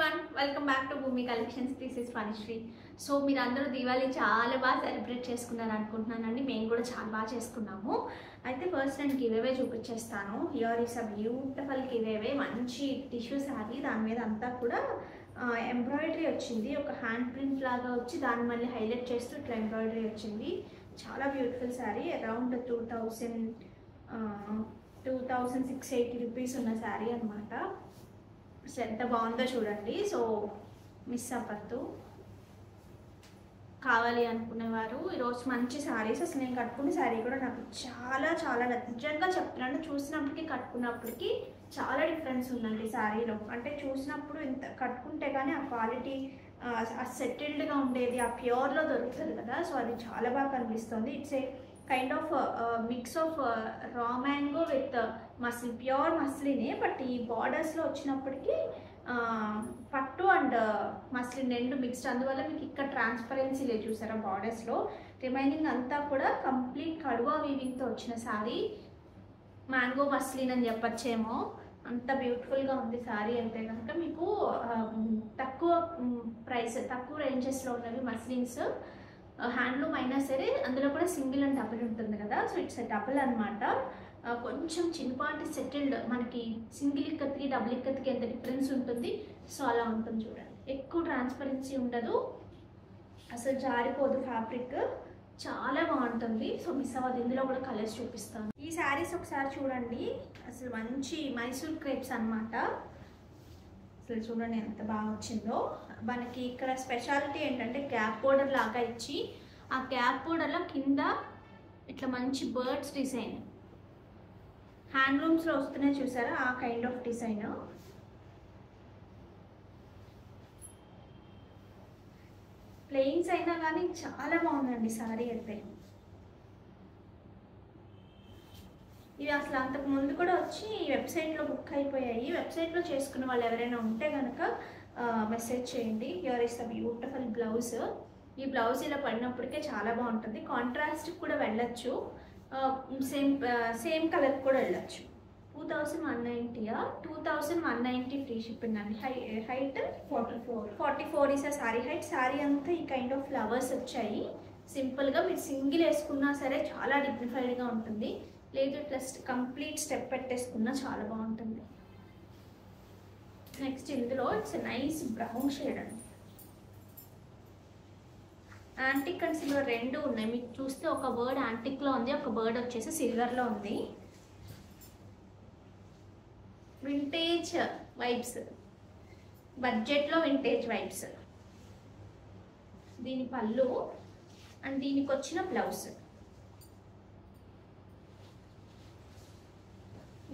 everyone, welcome back to Bhumi Collections. This is Vanishri. So మీరందరూ దివాళీ చాలా బాగా celebrate చేసుకున్నారు అనుకుంటున్నానండి. మేము కూడా చాలా బాగా చేసుకున్నాము. అయితే ఫస్ట్ నేను గివేవే చూపించేస్తాను. Here is a beautiful giveaway, మంచి టిష్యూ శారీ. దాని మీద అంతా కూడా ఎంబ్రాయిడరీ వచ్చింది, ఒక హ్యాండ్ ప్రింట్ లాగా వచ్చి దాన్ని మళ్ళీ హైలైట్ చేస్తూ ఇట్లా ఎంబ్రాయిడరీ వచ్చింది. చాలా బ్యూటిఫుల్ శారీ. అరౌండ్ 2680 రూపీస్ ఉన్న శారీ అనమాట. ఎంత బాగుందో చూడండి. సో మిస్ అవ్వద్దు. కావాలి అనుకునేవారు ఈరోజు మంచి శారీస్. అసలు నేను కట్టుకునే శారీ కూడా నాకు చాలా చాలా నిజంగా చెప్తున్నాను, చూసినప్పటికీ కట్టుకున్నప్పటికీ చాలా డిఫరెన్స్ ఉందండి శారీలో. అంటే చూసినప్పుడు ఇంత కట్టుకుంటే కానీ ఆ క్వాలిటీ ఆ సెటిల్డ్గా ఉండేది ఆ ప్యూర్లో దొరుకుతుంది కదా. సో అది చాలా బాగా కనిపిస్తుంది. It's a kind of mix of raw mango with muslin, pure మస్లినే. బట్ ఈ బార్డర్స్లో వచ్చినప్పటికీ పట్టు అండ్ మస్లిన్ రెండు మిక్స్డ్, అందువల్ల మీకు ఇక్కడ ట్రాన్స్పరెన్సీ లేదు చూసారా బార్డర్స్లో. రిమైనింగ్ అంతా కూడా కంప్లీట్ కడువా వీవింగ్తో వచ్చిన శారీ. మ్యాంగో మస్లిన్ అని చెప్పచ్చేమో, అంత బ్యూటిఫుల్గా ఉంది శారీ. అయితే కనుక మీకు తక్కువ ప్రైస్, తక్కువ రేంజెస్లో ఉన్నవి మస్లిన్స్. హ్యాండ్లూమ్ అయినా సరే అందులో కూడా సింగిల్ అండ్ డబుల్ ఉంటుంది కదా. సో ఇట్స్ డబుల్ అనమాట. కొంచెం చిన్నపాటి సెటిల్డ్, మనకి సింగిల్ ఇక్కత్కి డబుల్ ఇక్కత్కి ఎంత డిఫరెన్స్ ఉంటుంది. సో అలా ఉంటుంది చూడండి. ఎక్కువ ట్రాన్స్పరెన్సీ ఉండదు, అసలు జారిపోదు ఫ్యాబ్రిక్, చాలా బాగుంటుంది. సో మిస్ అవ్వదు. ఇందులో కూడా కలర్స్ చూపిస్తాను. ఈ శారీస్ ఒకసారి చూడండి. అసలు మంచి మైసూర్ క్రేప్స్ అనమాట. అసలు చూడండి ఎంత బాగా వచ్చిందో. మనకి ఇక్కడ స్పెషాలిటీ ఏంటంటే గ్యాప్ బోర్డర్ లాగా ఇచ్చి ఆ గ్యాప్ బోర్డర్లో కింద ఇట్లా మంచి బర్డ్స్ డిజైన్, హ్యాండ్లూమ్స్లో వస్తున్నాయి చూసారా, ఆ కైండ్ ఆఫ్ డిజైన్. ప్లెయిన్స్ అయినా కానీ చాలా బాగుందండి శారీ అయితే. ఇవి అసలు అంతకు ముందు కూడా వచ్చి వెబ్సైట్లో బుక్ అయిపోయాయి. వెబ్సైట్లో చేసుకున్న వాళ్ళు ఎవరైనా ఉంటే కనుక మెసేజ్ చేయండి. Here is the beautiful blouse. ఈ బ్లౌజ్ ఇలా పడినప్పటికే చాలా బాగుంటుంది. కాంట్రాస్ట్ కూడా వెళ్ళచ్చు, సేమ్ కలర్ కూడా వెళ్ళచ్చు. 2190, 2190 ఫ్రీ షిప్పింగ్ అండి. హైట్ 44 ఈస్ ఆ శారీ హైట్. శారీ అంతా ఈ కైండ్ ఆఫ్ ఫ్లవర్స్ వచ్చాయి. సింపుల్గా మీరు సింగిల్ వేసుకున్నా సరే చాలా డిగ్నిఫైడ్గా ఉంటుంది, లేదు ఇట్లా కంప్లీట్ స్టెప్ పెట్టేసుకున్నా చాలా బాగుంటుంది. నెక్స్ట్ ఇందులో ఇట్స్ నైస్ బ్రౌన్ షేడ్ అండి. యాంటిక్ అండ్ సిల్వర్ రెండు ఉన్నాయి. మీకు చూస్తే ఒక బర్డ్ యాంటిక్లో ఉంది, ఒక బర్డ్ వచ్చేసి సిల్వర్లో ఉంది. వింటేజ్ వైబ్స్, బడ్జెట్లో వింటేజ్ వైబ్స్. దీని పళ్ళు అండ్ దీనికి వచ్చిన బ్లౌజ్.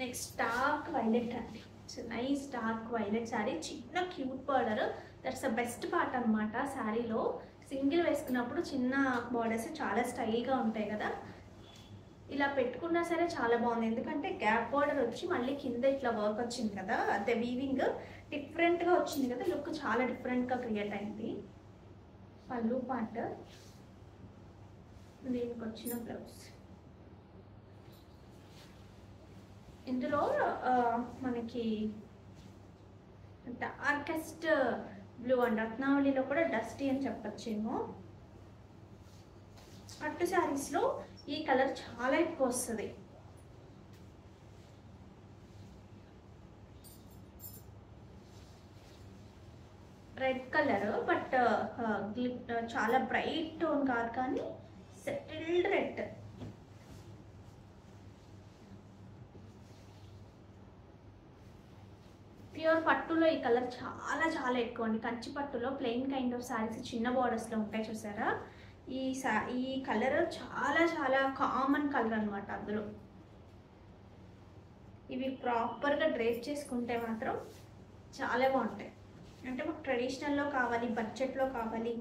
నెక్స్ట్ డార్క్ వైలెట్ అండి. It's nice dark violet sari. చిన్న cute border, that's the best part అనమాట శారీలో. సింగిల్ వేసుకున్నప్పుడు చిన్న బార్డర్స్ చాలా స్టైల్గా ఉంటాయి కదా. ఇలా పెట్టుకున్నా సరే చాలా బాగుంది, ఎందుకంటే గ్యాప్ బార్డర్ వచ్చి మళ్ళీ కింద ఇట్లా వర్క్ వచ్చింది కదా. అదే వీవింగ్ డిఫరెంట్గా వచ్చింది కదా, లుక్ చాలా డిఫరెంట్గా క్రియేట్ అయింది. పళ్ళు పార్ట్, దీనికి వచ్చిన బ్లౌజ్. ఇందులో మనకి డార్కెస్ట్ బ్లూ అండ్ రత్నావళిలో కూడా డస్టీ అని చెప్పచ్చేమో. పట్టు శారీస్లో ఈ కలర్ చాలా ఎక్కువ వస్తుంది. రెడ్ కలర్, బట్ చాలా బ్రైట్ టోన్ కాదు కానీ సెటిల్డ్ రెడ్. ప్యూర్ పట్టులో ఈ కలర్ చాలా చాలా ఎక్కువ అండి. కంచి పట్టులో ప్లెయిన్ కైండ్ ఆఫ్ శారీస్ చిన్న బార్డర్స్లో ఉంటాయి చూసారా, ఈ కలర్ చాలా చాలా కామన్ కలర్ అనమాట. అందులో ఇవి ప్రాపర్గా డ్రేప్ చేసుకుంటే మాత్రం చాలా బాగుంటాయి. అంటే మాకు ట్రెడిషనల్లో కావాలి, బడ్జెట్లో కావాలి,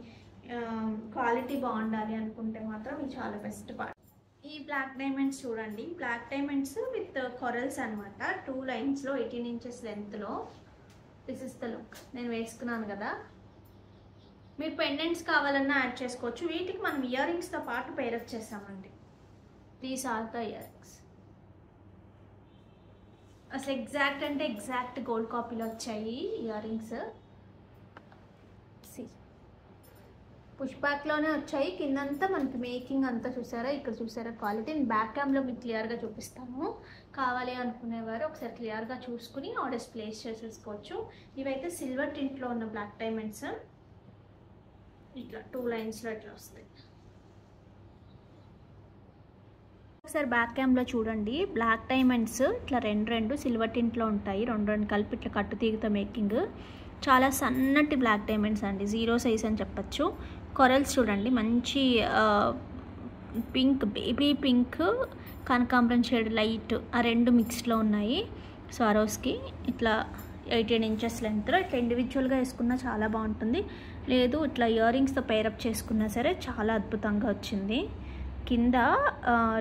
క్వాలిటీ బాగుండాలి అనుకుంటే మాత్రం ఇది చాలా బెస్ట్ పార్ట్. ఈ బ్లాక్ డైమండ్స్ చూడండి. బ్లాక్ డైమండ్స్ విత్ కొరల్స్ అనమాట. 2 లైన్స్లో 18 ఇంచెస్ లెంత్లో. This is the look. నేను వేసుకున్నాను కదా. మీరు పెండెంట్స్ కావాలన్నా యాడ్ చేసుకోవచ్చు. వీటికి మనం ఇయర్ రింగ్స్తో పాటు పేరప్ చేస్తామండి. These are the earrings. అసలు ఎగ్జాక్ట్ అంటే ఎగ్జాక్ట్ గోల్డ్ కాపీలో వచ్చాయి ఇయర్ రింగ్స్. పుష్ బ్యాక్లోనే వచ్చాయి. కిందంతా మనకి మేకింగ్ అంతా చూసారా, ఇక్కడ చూసారా క్వాలిటీ. నేను బ్యాక్ క్యామ్లో మీకు క్లియర్గా చూపిస్తాను. కావాలి అనుకునేవారు ఒకసారి క్లియర్గా చూసుకుని ఆర్డర్స్ ప్లేస్ చేసేసుకోవచ్చు. ఇవైతే సిల్వర్ టింట్లో ఉన్న బ్లాక్ డైమండ్స్, ఇట్లా 2 లైన్స్లో ఇట్లా వస్తాయి. ఒకసారి బ్యాక్ క్యామ్లో చూడండి, బ్లాక్ డైమండ్స్ ఇట్లా రెండు సిల్వర్ టింట్లో ఉంటాయి. రెండు కలిపి ఇట్లా కట్టు తీగతో మేకింగ్. చాలా సన్నటి బ్లాక్ డైమండ్స్ అండి, 0 సైజ్ అని చెప్పచ్చు. కొరల్స్ చూడండి, మంచి పింక్, బేబీ పింక్, కనకాంబరం షేడ్ లైట్, ఆ రెండు మిక్స్లో ఉన్నాయి. స్వారోస్కి ఇట్లా 18 ఇంచెస్ లెంత్లో ఇట్లా ఇండివిజువల్గా వేసుకున్నా చాలా బాగుంటుంది. లేదు ఇట్లా ఇయర్ రింగ్స్తో పేరప్ చేసుకున్నా సరే చాలా అద్భుతంగా వచ్చింది. కింద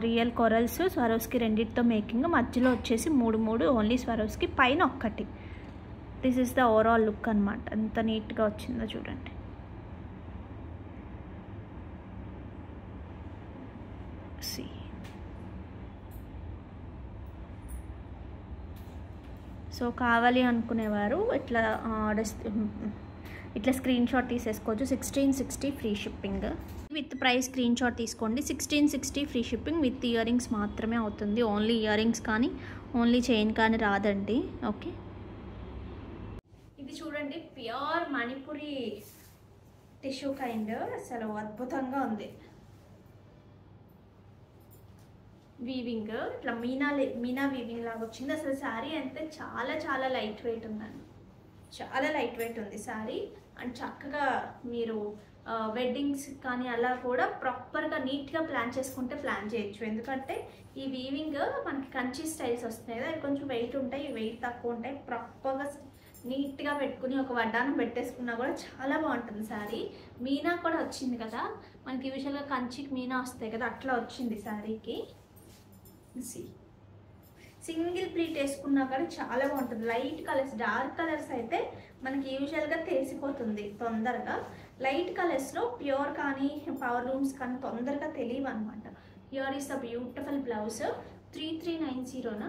రియల్ కొరల్స్ స్వారోస్కి రెండింటితో మేకింగ్, మధ్యలో వచ్చేసి 3 ఓన్లీ స్వారోస్కి, పైన ఒక్కటి. This is the overall look అనమాట. ఎంత నీట్గా వచ్చిందో చూడండి. సో కావాలి అనుకునేవారు ఇట్లా స్క్రీన్ షాట్ తీసేసుకోవచ్చు. 1660 free shipping. With price screen shot తీసుకోండి. 1660 free shipping with ear rings మాత్రమే అవుతుంది. ఓన్లీ ఇయర్ రింగ్స్ కానీ ఓన్లీ చైన్ కానీ రాదండి. ఓకే, ఇది చూడండి, ప్యూర్ మణిపురి టిష్యూ కైండ్, అసలు అద్భుతంగా ఉంది. వీవింగ్ ఇట్లా మీనా వీవింగ్ లాగా వచ్చింది. అసలు శారీ అయితే చాలా లైట్ వెయిట్ ఉందండి, చాలా లైట్ వెయిట్ ఉంది శారీ. అండ్ చక్కగా మీరు వెడ్డింగ్స్ కానీ అలా కూడా ప్రాపర్గా నీట్గా ప్లాన్ చేసుకుంటే ప్లాన్ చేయొచ్చు. ఎందుకంటే ఈ వీవింగ్ మనకి కంచి స్టైల్స్ వస్తున్నాయి కదా, అవి కొంచెం వెయిట్ ఉంటాయి, వెయిట్ తక్కువ ఉంటాయి. ప్రాపర్గా నీట్గా పెట్టుకుని ఒక వడ్డానం పెట్టేసుకున్నా కూడా చాలా బాగుంటుంది శారీ. మీనా కూడా వచ్చింది కదా, మనకి యూజువల్గా కంచికి మీనా వస్తాయి కదా, అట్లా వచ్చింది శారీకి. సింగిల్ ప్లీట్ వేసుకున్నా కానీ చాలా బాగుంటుంది. లైట్ కలర్స్, డార్క్ కలర్స్ అయితే మనకి యూజువల్గా తెలిసిపోతుంది తొందరగా. లైట్ కలర్స్లో ప్యూర్ కానీ పవర్ లూమ్స్ కానీ తొందరగా తెలియవు అనమాట. Here is the beautiful blouse. 3390నా,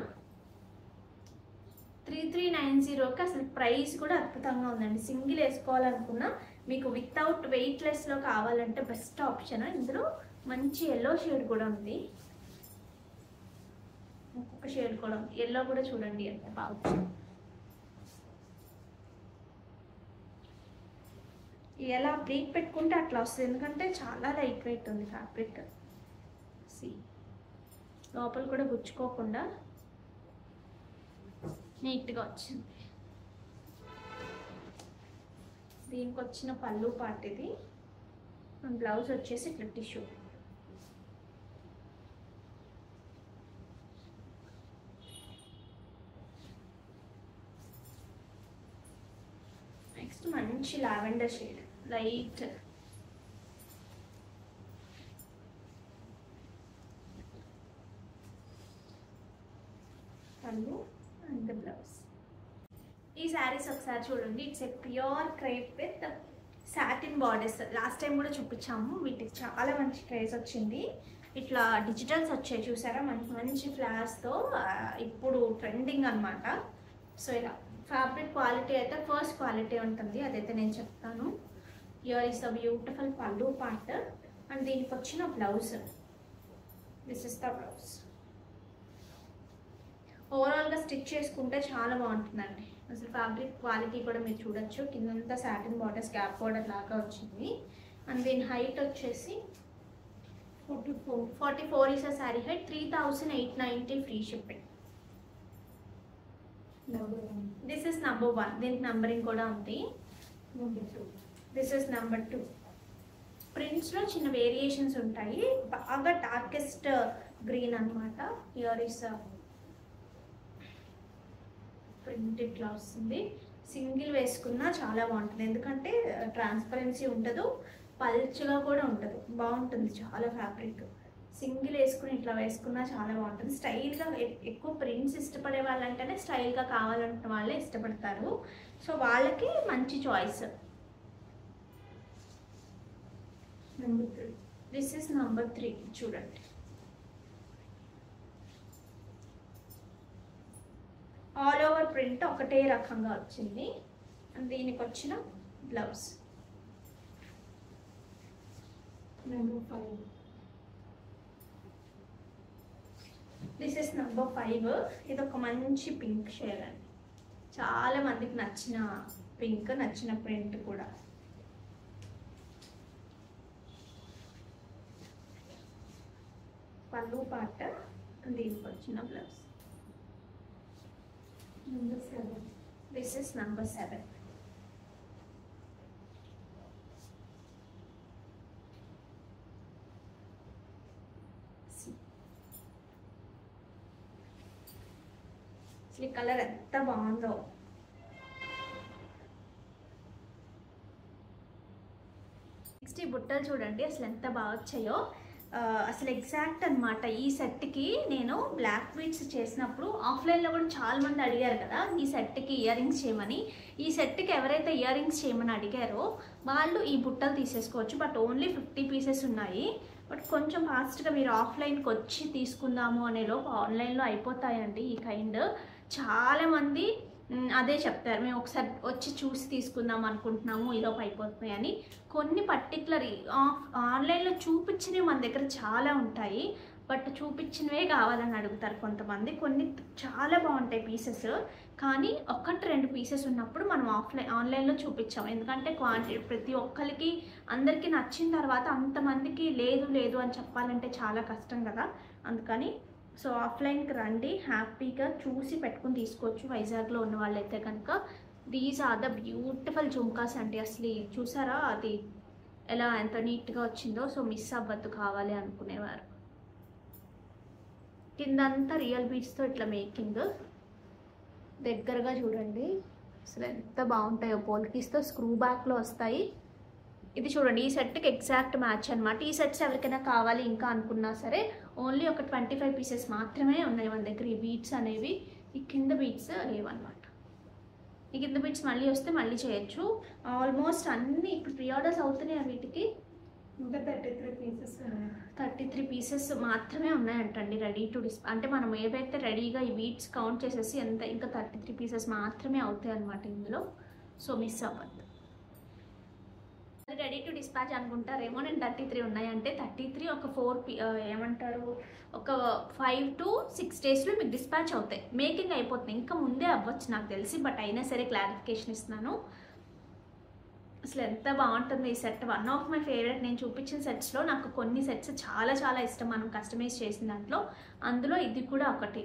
3390కి అసలు ప్రైస్ కూడా అద్భుతంగా ఉందండి. సింగిల్ వేసుకోవాలనుకున్నా మీకు వితౌట్ వెయిట్లెస్లో కావాలంటే బెస్ట్ ఆప్షన్. ఇందులో మంచి ఎల్లో షేడ్ కూడా ఉంది, ఇంకొక షేడ్ కూడా ఉంది. ఎల్లో కూడా చూడండి ఎంత బాగా. ఎలా ప్లీట్ పెట్టుకుంటే అట్లా వస్తుంది, ఎందుకంటే చాలా లైట్ వెయిట్ ఉంది ఫ్యాబ్రిక్. లోపల కూడా గుచ్చుకోకుండా నీట్గా వచ్చింది. దీనికి వచ్చిన పళ్ళు పార్ట్ ఇది. బ్లౌజ్ వచ్చేసి ఇట్లా టిష్యూ. నెక్స్ట్ మంచి లావెండర్ షేడ్, లైట్ పళ్ళు అండ్ బ్లౌజ్. ఈ శారీస్ ఒకసారి చూడండి, it's a pure crepe with satin borders. Last time కూడా చూపించాము, వీటికి చాలా మంచి క్రేజ్ వచ్చింది. ఇట్లా డిజిటల్స్ వచ్చాయి చూసారా, మంచి ఫ్లాస్తో, ఇప్పుడు ట్రెండింగ్ అనమాట. సో ఇలా ఫ్యాబ్రిక్ క్వాలిటీ అయితే ఫస్ట్ క్వాలిటీ ఉంటుంది, అదైతే నేను చెప్తాను. హియర్ ఈస్ ద బ్యూటిఫుల్ పళ్ళు పార్ట్ అండ్ దీనికి వచ్చిన blouse. This is the blouse. ఓవరాల్గా స్టిచ్ చేసుకుంటే చాలా బాగుంటుందండి. అసలు ఫ్యాబ్రిక్ క్వాలిటీ కూడా మీరు చూడొచ్చు. కిందంతా సాటిన్ బార్డర్స్, గ్యాప్ బార్డర్ లాగా వచ్చింది. అండ్ దీని హైట్ వచ్చేసి 44 is a sari height. 3890 free shipping. This is number 1. దీనికి నంబరింగ్ కూడా ఉంది. This is number 2. ప్రింట్స్లో చిన్న వేరియేషన్స్ ఉంటాయి, బాగా డార్కెస్ట్ గ్రీన్ అనమాట. హియర్ ఇస్ ప్రింట్ ఇట్లా వస్తుంది. సింగిల్ వేసుకున్నా చాలా బాగుంటుంది, ఎందుకంటే ట్రాన్స్పరెన్సీ ఉండదు, పల్చగా కూడా ఉండదు, బాగుంటుంది చాలా ఫ్యాబ్రిక్. సింగిల్ వేసుకుని ఇట్లా వేసుకున్నా చాలా బాగుంటుంది. స్టైల్గా ఎక్కువ ప్రింట్స్ ఇష్టపడే వాళ్ళంటేనే స్టైల్గా కావాలంటే వాళ్ళే ఇష్టపడతారు. సో వాళ్ళకి మంచి చాయిస్. This is number 3. చూడండి, ఆల్ ఓవర్ ప్రింట్ ఒకటే రకంగా వచ్చింది. అండ్ దీనికి వచ్చిన blouse. Number 5. This is number 5. ఇది ఒక మంచి పింక్ షేడ్ అండి, చాలా మందికి నచ్చిన పింక్, నచ్చిన ప్రింట్ కూడా. పళ్ళు పాట, దీనికి వచ్చిన blouse. Number 7. This is number 7. ఈ కలర్ ఎంత బాగుందో. నెక్స్ట్ ఈ బుట్టలు చూడండి అసలు ఎంత బాగా వచ్చాయో. అసలు ఎగ్జాక్ట్ అనమాట. ఈ సెట్కి నేను బ్లాక్ బీడ్స్ చేసినప్పుడు ఆఫ్లైన్లో కూడా చాలా మంది అడిగారు కదా ఈ సెట్కి ఇయర్ రింగ్స్ చేయమని. ఈ సెట్కి ఎవరైతే ఇయర్ రింగ్స్ చేయమని అడిగారో వాళ్ళు ఈ బుట్టలు తీసేసుకోవచ్చు. బట్ ఓన్లీ 50 పీసెస్ ఉన్నాయి. బట్ కొంచెం ఫాస్ట్గా మీరు ఆఫ్లైన్కి వచ్చి తీసుకుందాము అనేలోపు ఆన్లైన్లో అయిపోతాయండి ఈ కైండ్. చాలామంది అదే చెప్తారు, మేము ఒకసారి వచ్చి చూసి తీసుకుందాం అనుకుంటున్నాము, ఈలోపు అయిపోతున్నాయి అని. కొన్ని పర్టికులర్ ఆన్లైన్లో చూపించినవి మన దగ్గర చాలా ఉంటాయి, బట్ చూపించినవే కావాలని అడుగుతారు కొంతమంది. కొన్ని చాలా బాగుంటాయి పీసెస్, కానీ 1-2 పీసెస్ ఉన్నప్పుడు మనం ఆన్లైన్లో చూపించాము. ఎందుకంటే క్వాంటిటీ ప్రతి ఒక్కరికి అందరికీ నచ్చిన తర్వాత అంతమందికి లేదు లేదు అని చెప్పాలంటే చాలా కష్టం కదా. అందుకని సో ఆఫ్లైన్కి రండి, హ్యాపీగా చూసి పెట్టుకుని తీసుకోవచ్చు వైజాగ్లో ఉన్న వాళ్ళైతే కనుక. These are the beautiful jhumkas అండి. అసలు చూసారా అది ఎలా ఎంత నీట్గా వచ్చిందో. సో మిస్ అవ్వద్దు కావాలి అనుకునేవారు. కిందంతా రియల్ బీడ్స్తో ఇట్లా మేకింగ్. దగ్గరగా చూడండి అసలు ఎంత బాగుంటాయో. పోల్కీస్తో స్క్రూ బ్యాక్లో వస్తాయి. ఇది చూడండి ఈ సెట్కి ఎగ్జాక్ట్ మ్యాచ్ అనమాట. ఈ సెట్స్ ఎవరికైనా కావాలి ఇంకా అనుకున్నా సరే ఓన్లీ ఒక 25 పీసెస్ మాత్రమే ఉన్నాయి మన దగ్గర. ఈ బీడ్స్ అనేవి ఈ కింద బీడ్స్ లేవన్నమాట. ఈ కింద బీడ్స్ మళ్ళీ వస్తే మళ్ళీ చేయొచ్చు. ఆల్మోస్ట్ అన్నీ ఇప్పుడు ప్రీ ఆర్డర్స్ అవుతున్నాయి వీటికి. ఇంకా 33 పీసెస్ ఉన్నాయి. 33 పీసెస్ మాత్రమే ఉన్నాయంటండి రెడీ టు డిస్పాచ్. అంటే మనం ఏవైతే రెడీగా ఈ బీడ్స్ కౌంట్ చేసేసి ఎంత ఇంకా 33 పీసెస్ మాత్రమే అవుతాయి అన్నమాట ఇందులో. సో మిస్ అవ్వద్దు. రెడీ టు డిస్పాచ్ అనుకుంటారేమో, నేను 33 ఉన్నాయంటే 33 ఒక 4 ఏమంటారు ఒక 5 to 6 డేస్లో మీకు డిస్పాచ్ అవుతాయి, మేకింగ్ అయిపోతుంది. ఇంకా ముందే అవ్వచ్చు నాకు తెలిసి, బట్ అయినా సరే క్లారిఫికేషన్ ఇస్తున్నాను. అసలు ఎంత బాగుంటుంది ఈ set. One of my favourite. నేను చూపించిన సెట్స్లో నాకు కొన్ని సెట్స్ చాలా చాలా ఇష్టం మనం కస్టమైజ్ చేసిన దాంట్లో. అందులో ఇది కూడా ఒకటి.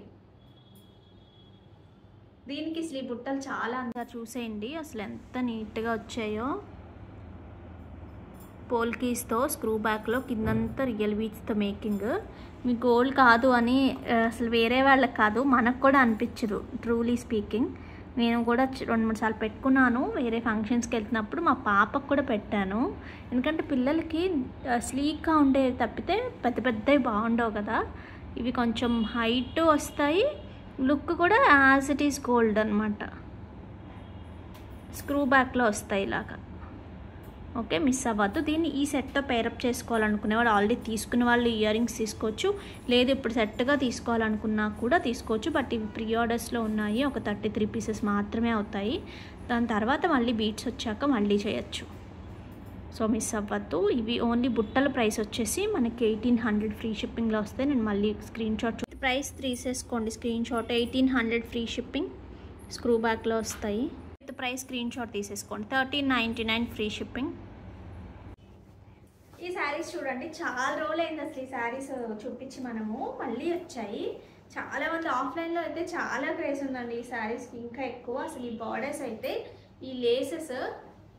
దీనికి అసలు ఈ బుట్టలు చాలా అంతా చూసేయండి అసలు ఎంత నీట్గా వచ్చాయో. పోల్కీస్తో స్క్రూ బ్యాక్లో కిందంతా రియల్ బీడ్స్తో మేకింగ్. మీ గోల్డ్ కాదు అని అసలు వేరే వాళ్ళకి కాదు మనకు కూడా అనిపించదు ట్రూలీ స్పీకింగ్. నేను కూడా 2-3 సార్లు పెట్టుకున్నాను వేరే ఫంక్షన్స్కి వెళ్తున్నప్పుడు. మా పాపకు కూడా పెట్టాను, ఎందుకంటే పిల్లలకి స్లీక్గా ఉండేవి తప్పితే పెద్ద పెద్దవి బాగుండవు కదా. ఇవి కొంచెం హైట్ వస్తాయి, లుక్ కూడా యాజ్ ఇట్ ఈస్ గోల్డ్ అనమాట. స్క్రూ బ్యాక్లో వస్తాయి ఇలాగా. ఓకే మిస్ అవ్వద్దు. దీన్ని ఈ సెట్తో పేరప్ చేసుకోవాలనుకునేవాడు ఆల్రెడీ తీసుకునే వాళ్ళు ఇయర్ రింగ్స్ తీసుకోవచ్చు, లేదు ఇప్పుడు సెట్గా తీసుకోవాలనుకున్నా కూడా తీసుకోవచ్చు. బట్ ఇవి ప్రీ ఆర్డర్స్లో ఉన్నాయి, ఒక 33 పీసెస్ మాత్రమే అవుతాయి. దాని తర్వాత మళ్ళీ బీట్స్ వచ్చాక మళ్ళీ చేయొచ్చు. సో మిస్ అవ్వద్దు. ఇవి ఓన్లీ బుట్టల ప్రైస్ వచ్చేసి మనకి 1800 ఫ్రీ షిప్పింగ్లో వస్తాయి. నేను మళ్ళీ స్క్రీన్ షాట్ ప్రైస్ తీసేసుకోండి, screenshot 1800 free shipping, screw బ్యాక్లో వస్తాయి. ప్రైస్ స్క్రీన్ షాట్ తీసేసుకోండి, 1399 ఫ్రీ షిప్పింగ్. ఈ శారీస్ చూడండి చాలా రోజులైంది అసలు ఈ శారీస్ చూపించి మనము, మళ్ళీ వచ్చాయి. చాలామంది ఆఫ్లైన్లో అయితే చాలా క్రేజ్ ఉందండి ఈ శారీస్కి ఇంకా ఎక్కువ. అసలు ఈ బార్డర్స్ అయితే ఈ లేసెస్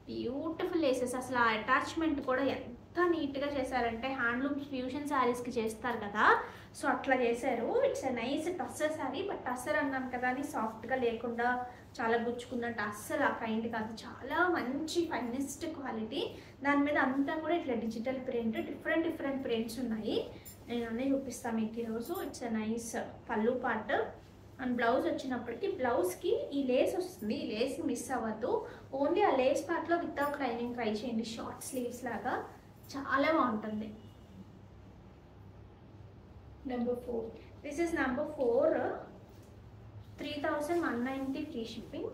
బ్యూటిఫుల్ లేసెస్, అసలు ఆ అటాచ్మెంట్ కూడా ఎంత నీట్గా చేశారంటే హ్యాండ్లూమ్ ఫ్యూజన్ శారీస్కి చేస్తారు కదా, సో అట్లా చేశారు. It's a nice tussar sari. But tussar అన్నాను కదా అని సాఫ్ట్గా లేకుండా చాలా గుచ్చుకున్నట్టు అస్సలు ఆ కైండ్ కాదు, చాలా మంచి ఫైనెస్ట్ క్వాలిటీ. దాని మీద అంతా కూడా ఇట్లా డిజిటల్ ప్రింట్, డిఫరెంట్ ప్రింట్స్ ఉన్నాయి. నేను అన్నీ చూపిస్తాను మీకు ఈరోజు. ఇట్స్ ఎ నైస్ పళ్ళు పార్ట్. అండ్ బ్లౌజ్ వచ్చినప్పటికీ బ్లౌజ్కి ఈ లేస్ వస్తుంది, ఈ లేస్ మిస్ అవ్వద్దు. ఓన్లీ ఆ లేస్ పార్ట్లో వితౌట్ లైనింగ్ ట్రై చేయండి, షార్ట్ స్లీవ్స్ లాగా చాలా బాగుంటుంది. Number 4. This is number 4, 3190 free shipping.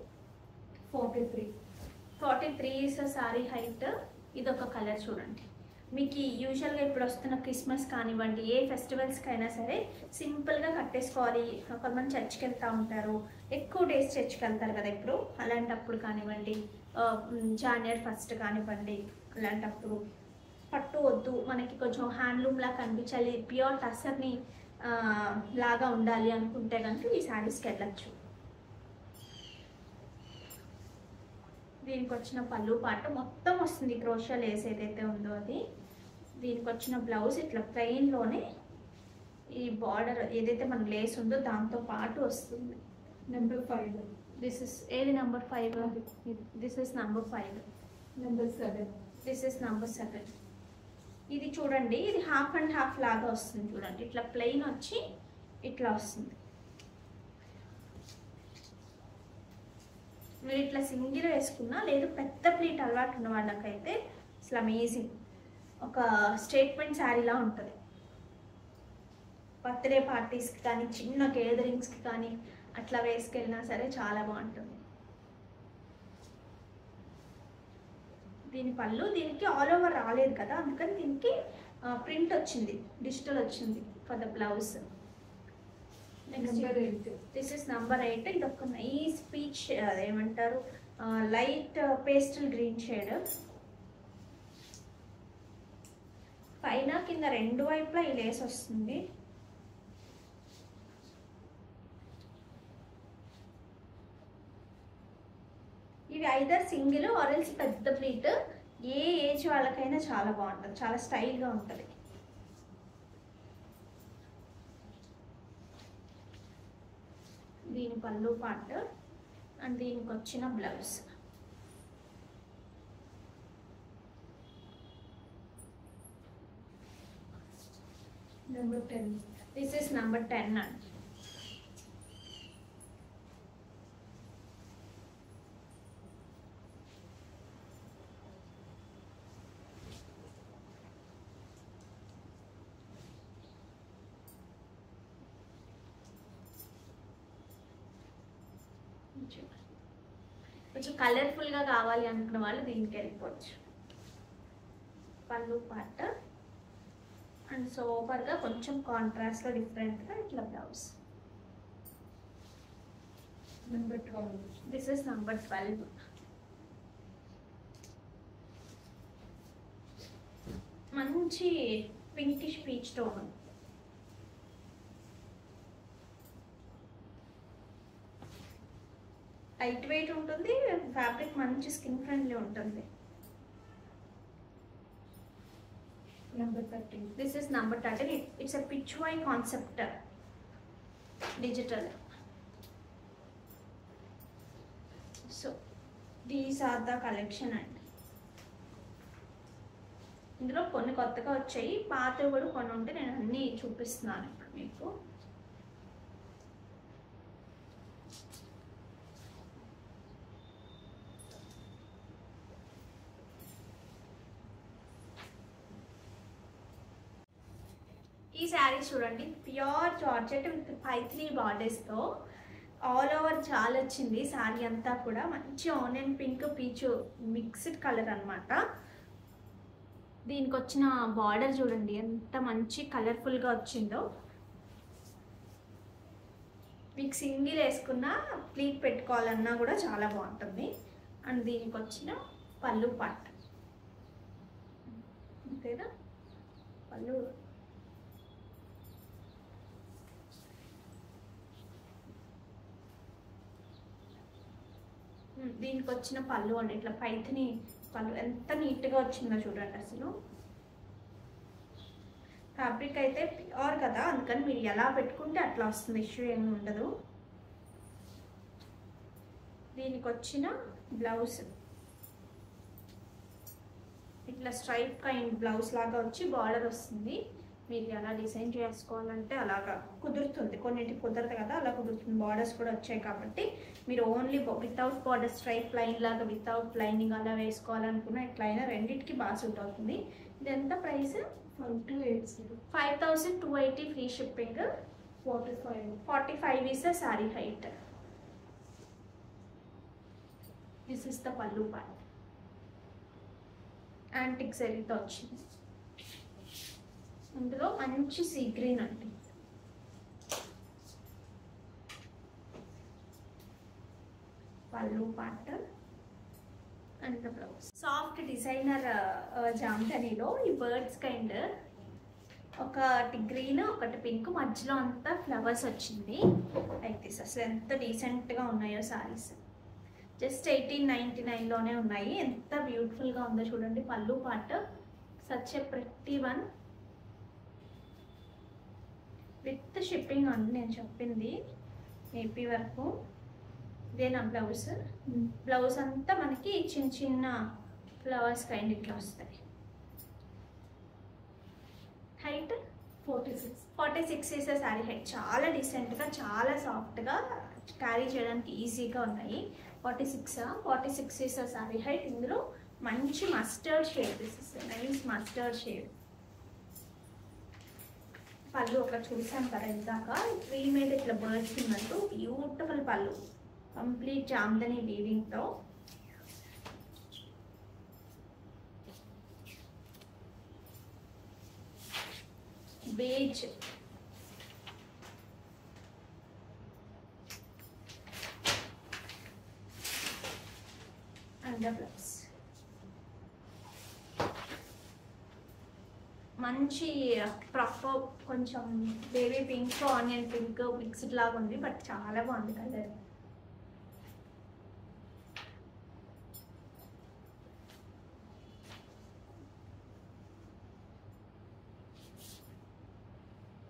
43. 43 is sorry height. ఇది ఒక కలర్ చూడండి, మీకు యూజువల్గా ఇప్పుడు వస్తున్న క్రిస్మస్ కానివ్వండి, ఏ ఫెస్టివల్స్కి అయినా సరే సింపుల్గా కట్టేసుకోవాలి. కొంతమంది చర్చ్కి వెళ్తూ ఉంటారు, ఎక్కువ డేస్ చర్చ్కి వెళ్తారు కదా ఇప్పుడు, అలాంటప్పుడు కానివ్వండి, జాన్వరి 1 కానివ్వండి, అలాంటప్పుడు పట్టు వద్దు, మనకి కొంచెం హ్యాండ్లూమ్లా కనిపించాలి, ప్యూర్ టసర్ని లాగా ఉండాలి అనుకుంటే కనుక ఈ శారీస్కి వెళ్ళచ్చు. దీనికి వచ్చిన పళ్ళు పాట మొత్తం వస్తుంది, క్రోషియా లేస్ ఏదైతే ఉందో అది. దీనికి వచ్చిన బ్లౌజ్ ఇట్లా ప్లెయిన్లోనే ఈ బార్డర్ ఏదైతే మన లేస్ ఉందో దాంతో పాటు వస్తుంది. నెంబర్ 5. దిస్ ఇస్ ఏది number 5? This is number 5. Number 7. This is number 7. ఇది చూడండి, ఇది హాఫ్ అండ్ హాఫ్ లాగా వస్తుంది చూడండి, ఇట్లా ప్లెయిన్ వచ్చి ఇట్లా వస్తుంది. మీరు ఇట్లా సింగిల్ వేసుకున్నా, లేదు పెద్ద ప్లీట్ అలవాటు ఉన్న వాళ్ళకైతే అసలు అమేజింగ్, ఒక స్టేట్మెంట్ శారీలా ఉంటుంది. బర్త్డే పార్టీస్కి కానీ, చిన్న గేదరింగ్స్కి కానీ అట్లా వేసుకెళ్ళినా సరే చాలా బాగుంటుంది. దీని పళ్ళు, దీనికి ఆల్ ఓవర్ రాలేదు కదా, అందుకని దీనికి ప్రింట్ వచ్చింది, డిజిటల్ వచ్చింది for the blouse. Next this is number 8. ఇది ఒక నైస్ పీచ్, ఏమంటారు, లైట్ పేస్టల్ గ్రీన్ షేడ్. పైన కింద రెండు వైపులా ఈ లేస్ వస్తుంది. ఇవి ఐదర్ సింగిల్ ఆరెల్స్ పెద్ద ప్లీట్. ఏ ఏజ్ వాళ్ళకైనా చాలా బాగుంటుంది, చాలా స్టైల్గా ఉంటుంది. దీని పళ్ళు పార్ట్ అండ్ దీనికి వచ్చిన blouse. Number 10. This is number 10 అండి. కొంచెం కలర్ఫుల్గా కావాలి అనుకున్న వాళ్ళు దీనికి వెళ్ళిపోవచ్చు. పళ్ళు పార్ట్ అండ్ సూపర్గా కొంచెం కాంట్రాస్ట్లో డిఫరెంట్గా ఇట్లా blouse. Number 12. This is number 12. మంచి pinkish peach tone. Light weight ఉంటుంది, ఫ్యాబ్రిక్ మంచి స్కిన్ ఫ్రెండ్లీ ఉంటుంది. Number 13. This is number 13. It's a pitch why concept digital. So these are the collection అండి. ఇందులో కొన్ని కొత్తగా వచ్చాయి, పాతవి కూడా కొన్ని ఉంటే నేను అన్నీ చూపిస్తున్నాను ఇప్పుడు మీకు. ఈ శారీ చూడండి, ప్యూర్ జార్జెట్ విత్ పైథిలీ బార్డర్స్తో ఆల్ ఓవర్ చాలా వచ్చింది. శారీ అంతా కూడా మంచి onion pink peach mixed colour అనమాట. దీనికి వచ్చిన బార్డర్ చూడండి ఎంత మంచి కలర్ఫుల్గా వచ్చిందో. మీకు సింగిల్ వేసుకున్నా ప్లీట్ పెట్టుకోవాలన్నా కూడా చాలా బాగుంటుంది. అండ్ దీనికి వచ్చిన పళ్ళు పార్ట్ అంతేనా, పళ్ళు దీనికి వచ్చిన పళ్ళు అండి, ఇట్లా పైథిని పళ్ళు ఎంత నీట్గా వచ్చిందో చూడండి. అసలు ఫ్యాబ్రిక్ అయితే ప్యూర్ కదా, అందుకని మీరు ఎలా పెట్టుకుంటే అట్లా వస్తుంది, ఇష్యూ ఏమి ఉండదు. దీనికి వచ్చిన బ్లౌజ్ ఇట్లా స్ట్రైప్ కైండ్ బ్లౌజ్ లాగా వచ్చి బార్డర్ వస్తుంది. మీరు ఎలా డిజైన్ చేసుకోవాలంటే అలాగా కుదురుతుంది, కొన్నింటికి కుదరదు కదా, అలా కుదురుతుంది. బార్డర్స్ కూడా వచ్చాయి కాబట్టి మీరు only without border stripe line లాగా వితౌట్ లైనింగ్ అలా వేసుకోవాలనుకున్న ఎట్లయినా రెండింటికి బాగా సూట్ అవుతుంది. ఇది ఎంత price? 5280 free shipping. 45 is the saree height. This is the pallu part. Antique zari తో వచ్చింది. ఇందులో మంచి సీ గ్రీన్ అండి. పళ్ళు part and blouse. Soft designer జామ్దానీలో ఈ బర్డ్స్ కైండ్ ఒకటి గ్రీన్ ఒకటి పింక్ మధ్యలో అంతా ఫ్లవర్స్ వచ్చింది. అయితే అసలు ఎంత డీసెంట్గా ఉన్నాయో సారీస్. జస్ట్ 1899లోనే ఉన్నాయి. ఎంత బ్యూటిఫుల్గా ఉందో చూడండి. పళ్ళు part such a pretty one with shipping అండి నేను చెప్పింది ఏపీ వరకు. ఇదే నా బ్లౌజ్. బ్లౌజ్ అంతా మనకి చిన్న చిన్న ఫ్లవర్స్ కైండ్ ఇట్లా వస్తాయి. Height 46 is sari height. చాలా డీసెంట్గా చాలా సాఫ్ట్గా క్యారీ చేయడానికి ఈజీగా ఉన్నాయి. 46 ఇస్ శారీ హైట్. ఇందులో మంచి mustard shade. This is nice mustard shade. పళ్ళు ఒకటి చూసాం కదా ఇందాక, ట్రీ మీద ఇట్లా బర్డ్స్ ఉన్నట్టు బ్యూటిఫుల్ పళ్ళు. కంప్లీట్ జామ్దాని వీవింగ్తో. Beige and blouse. మంచి ప్రాపర్ కొంచెం baby pink onion pink mixed లాగా ఉంది, బట్ చాలా బాగుంది colour.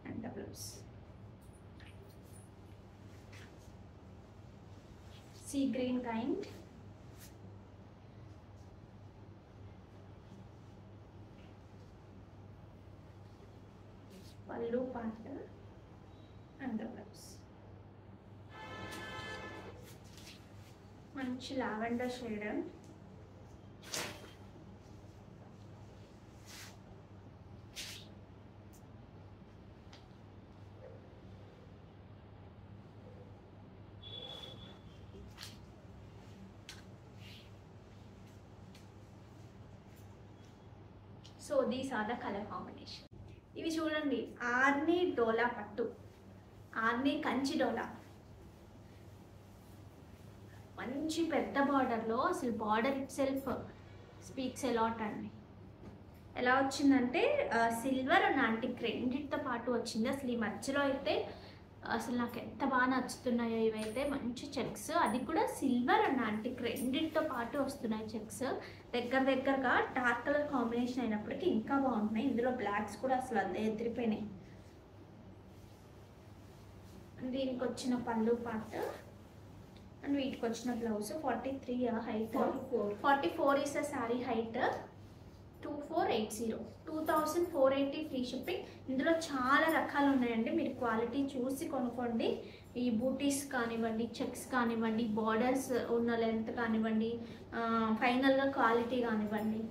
And blouse sea green kind. పళ్ళు పార్ట్ అండ్ బ్లౌజ్. మంచి lavender shade. So these are the colour combination. ఇవి చూడండి, ఆర్ని డోలా పట్టు, ఆర్ని కంచి డోలా. మంచి పెద్ద బార్డర్లో, అసలు border it self speaks a lot అండి. ఎలా వచ్చిందంటే సిల్వర్ అండ్ యాంటిక్ రెండింటితో పాటు వచ్చింది. అసలు ఈ మధ్యలో అయితే అసలు నాకు ఎంత బాగా నచ్చుతున్నాయో ఇవైతే. మంచి చెక్స్, అది కూడా సిల్వర్ అండ్ యాంటిక్ రెండింటితో పాటు వస్తున్నాయి చెక్స్. దగ్గరగా డార్క్ కలర్ కాంబినేషన్ అయినప్పటికీ ఇంకా బాగుంటున్నాయి. ఇందులో బ్లాక్స్ కూడా అసలు అంతే ఎదిరిపోయినాయి. దీనికి వచ్చిన పళ్ళు పార్ట్ అండ్ వీటికి వచ్చిన blouse. 43 height, 44 is sari height. 2480, 2480 free shipping. ఇందులో చాలా రకాలు ఉన్నాయండి, మీరు క్వాలిటీ చూసి కొనుక్కోండి. ఈ బూటీస్ కానివ్వండి, చెక్స్ కానివ్వండి, బార్డర్స్ ఉన్న లెంత్ కానివ్వండి, ఫైనల్గా క్వాలిటీ కానివ్వండి.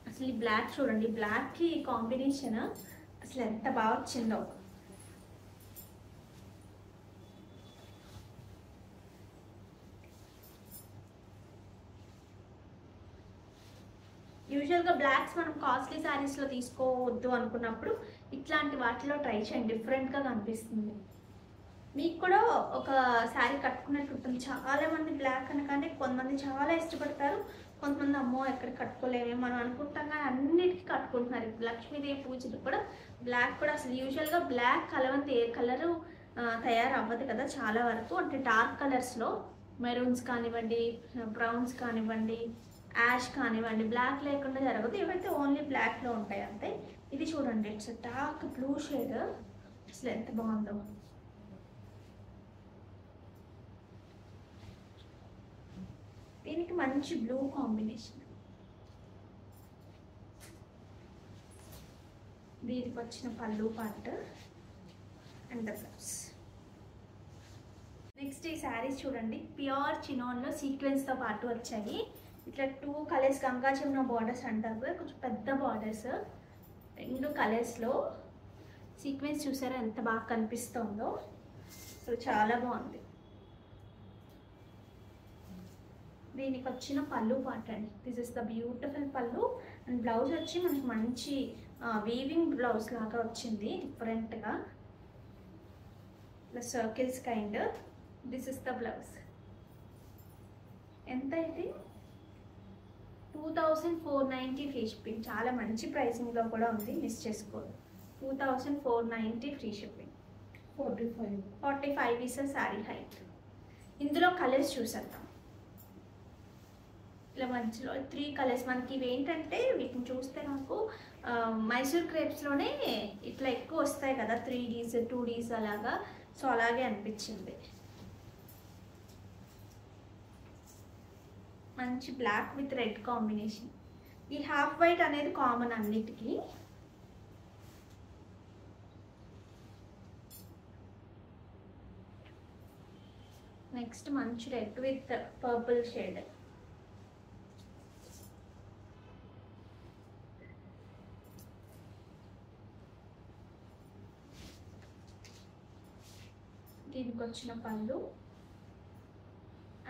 అసలు ఈ బ్లాక్ చూడండి, బ్లాక్కి కాంబినేషన్ అసలు ఎంత బాగా వచ్చిందో. యూజువల్గా బ్లాక్స్ మనం కాస్ట్లీ శారీస్లో తీసుకోవద్దు అనుకున్నప్పుడు ఇట్లాంటి వాటిలో ట్రై చేయండి, డిఫరెంట్గా కనిపిస్తుంది. మీకు కూడా ఒక శారీ కట్టుకున్నట్టు ఉంటుంది. చాలామంది బ్లాక్ అనగానే కొంతమంది చాలా ఇష్టపడతారు, కొంతమంది అమ్మో ఎక్కడ కట్టుకోలేమే మనం అనుకుంటాం, కానీ అన్నిటికీ కట్టుకుంటున్నారు. లక్ష్మీదేవి పూజలు కూడా బ్లాక్ కూడా అసలు యూజువల్గా బ్లాక్ కలవంతి ఏ కలరు తయారవ్వదు కదా చాలా వరకు. అంటే డార్క్ కలర్స్లో మెరూన్స్ కానివ్వండి, బ్రౌన్స్ కానివ్వండి, యాష్ కానివ్వండి, బ్లాక్ లేకుండా జరగదు. ఇవైతే ఓన్లీ బ్లాక్లో ఉంటాయి అంతే. ఇది చూడండి, ఇట్స్ డార్క్ బ్లూ షేడ్. అసలు ఎంత బాగుందో. దీనికి మంచి బ్లూ కాంబినేషన్. దీనికి వచ్చిన పళ్ళు part and the blouse. Next ఈ శారీస్ చూడండి, ప్యూర్ చినాన్లో సీక్వెన్స్తో పాటు వచ్చాయి. ఇట్లా 2 కలర్స్ గంగా జమున బార్డర్స్ అంటారు కదా, కొంచెం పెద్ద బార్డర్స్, 2 కలర్స్లో సీక్వెన్స్ చూసారా ఎంత బాగా కనిపిస్తుందో. సో చాలా బాగుంది. దీనికి వచ్చిన పళ్ళు పార్ట్ అండి. దిస్ ఇస్ ద బ్యూటిఫుల్ పళ్ళు. అండ్ బ్లౌజ్ వచ్చి మనకి మంచి వీవింగ్ బ్లౌజ్ లాగా వచ్చింది డిఫరెంట్గా, ఇలా circles kind. This is the blouse. ఎంత ఇది? 2490 ఫ్రీ షిప్పింగ్. చాలా మంచి ప్రైసింగ్లో కూడా ఉంది, మిస్ చేసుకోదు. 2490 free shipping. 45 is a sari height. ఇందులో కలర్స్ చూసేద్దాం. ఇలా మధ్యలో 3 కలర్స్ మనకి. ఇవి ఏంటంటే వీటిని చూస్తే నాకు మైసూర్ క్రేప్స్లోనే ఇట్లా ఎక్కువ వస్తాయి కదా, 3Ds 2Ds అలాగా. సో అలాగే అనిపించింది. మంచి బ్లాక్ విత్ రెడ్ కాంబినేషన్. ఈ హాఫ్ వైట్ అనేది కామన్ అన్నిటికీ. నెక్స్ట్ మంచి రెడ్ విత్ పర్పుల్ షేడ్. దీనికి వచ్చిన పళ్ళు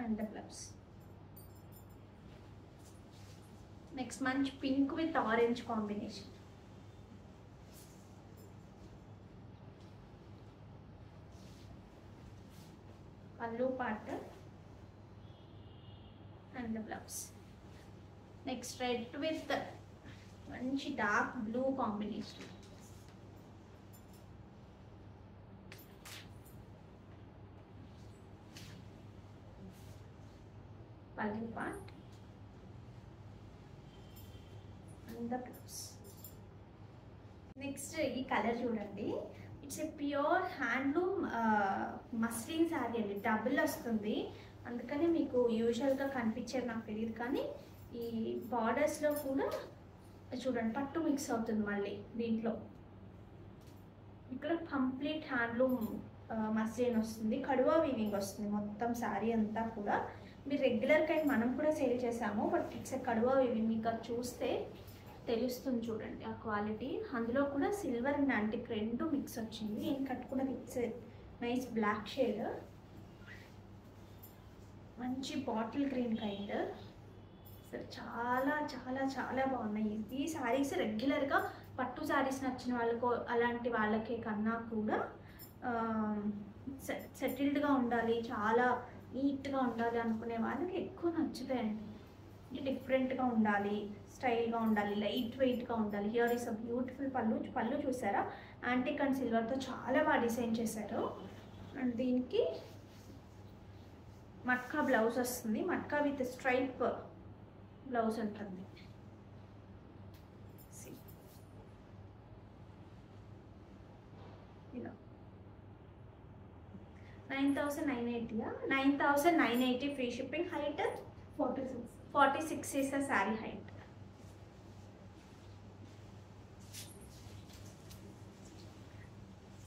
అండ్ బ్లౌజ్. నెక్స్ట్ మంచి పింక్ విత్ ఆరెంజ్ కాంబినేషన్. పళ్ళు part and blouse. Next red with మంచి డార్క్ బ్లూ కాంబినేషన్. పళ్ళు part and the blouse. Next ఈ కలర్ చూడండి. It's a pure handloom muslin sari అండి. డబుల్ వస్తుంది, అందుకని మీకు యూజువల్గా కనిపించేది నాకు తెలియదు. కానీ ఈ బార్డర్స్లో కూడా చూడండి పట్టు మిక్స్ అవుతుంది మళ్ళీ దీంట్లో. ఇక్కడ కంప్లీట్ హ్యాండ్లూమ్ మస్లిన్ వస్తుంది, కడువా వీవింగ్ వస్తుంది మొత్తం శారీ అంతా కూడా. మీరు రెగ్యులర్ కైండ్ మనం కూడా సేల్ చేసాము, బట్ ఇట్స్ ఏ కడువా వీవింగ్. మీకు అది చూస్తే తెలుస్తుంది చూడండి ఆ క్వాలిటీ. అందులో కూడా సిల్వర్ అండ్ యాంటిక్ రెండు మిక్స్ వచ్చింది. నేను కట్టుకున్నది ఇట్స్ నైస్ బ్లాక్ షేడ్, మంచి బాటిల్ గ్రీన్ కైండ్. అసలు చాలా చాలా చాలా బాగున్నాయి ఈ శారీస్. రెగ్యులర్గా పట్టు శారీస్ నచ్చిన వాళ్ళకు అలాంటి వాళ్ళకే కన్నా కూడా సెటిల్డ్గా ఉండాలి, చాలా నీట్గా ఉండాలి అనుకునే వాళ్ళకి ఎక్కువ నచ్చుతాయండి. డిఫరెంట్గా ఉండాలి, స్టైల్గా ఉండాలి, లైట్ వెయిట్గా ఉండాలి. హియర్ ఈస్ అ బ్యూటిఫుల్ పళ్ళు చూసారా, యాంటిక్ అండ్ సిల్వర్తో చాలా బాగా డిజైన్ చేశారు. అండ్ దీనికి మట్కా బ్లౌజ్ వస్తుంది, మట్కా విత్ స్ట్రైప్ బ్లౌజ్ ఉంటుంది. ఇలా 9980 9980 free shipping. Height 46 is the saree height.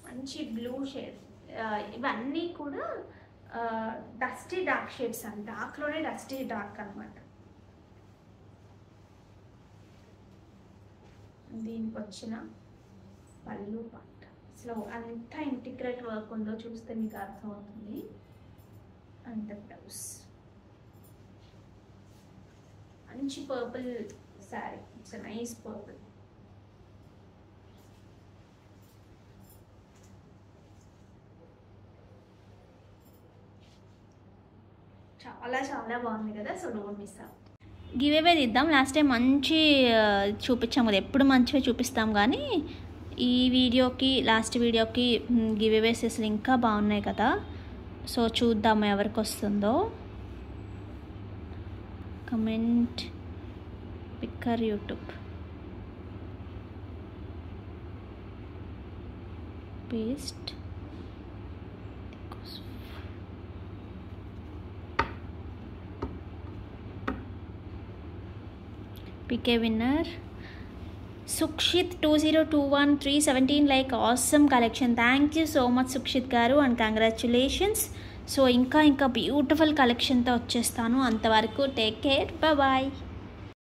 మంచి బ్లూ షేడ్. ఇవన్నీ కూడా డస్టీ డార్క్ షేడ్స్ అండి. డార్క్లోనే డస్టీ డార్క్ అనమాట. దీనికి వచ్చిన పళ్ళు పాట. అసలు అంత ఇంటిగ్రేట్ వర్క్ ఉందో చూస్తే మీకు అర్థమవుతుంది. అండ్ బ్లౌజ్ మంచి purple sari. It's nice purple. చాలా చాలా బాగుంది కదా. So don't miss out. Giveaway ఇద్దాం. లాస్ట్ టైం మంచి చూపించాం కదా, ఎప్పుడు మంచిగా చూపిస్తాం, కానీ ఈ వీడియోకి లాస్ట్ వీడియోకి గివ్ అవేస్ అసలు ఇంకా బాగున్నాయి కదా. సో చూద్దాము ఎవరికి వస్తుందో. Comment picker YouTube paste. పికే winner Sukshith 2021 317 like awesome collection. Thank you so much Sukshith గారు అండ్ కంగ్రాచులేషన్స్. సో ఇంకా బ్యూటిఫుల్ కలెక్షన్తో వచ్చేస్తాను. అంతవరకు టేక్ కేర్, బాయ్.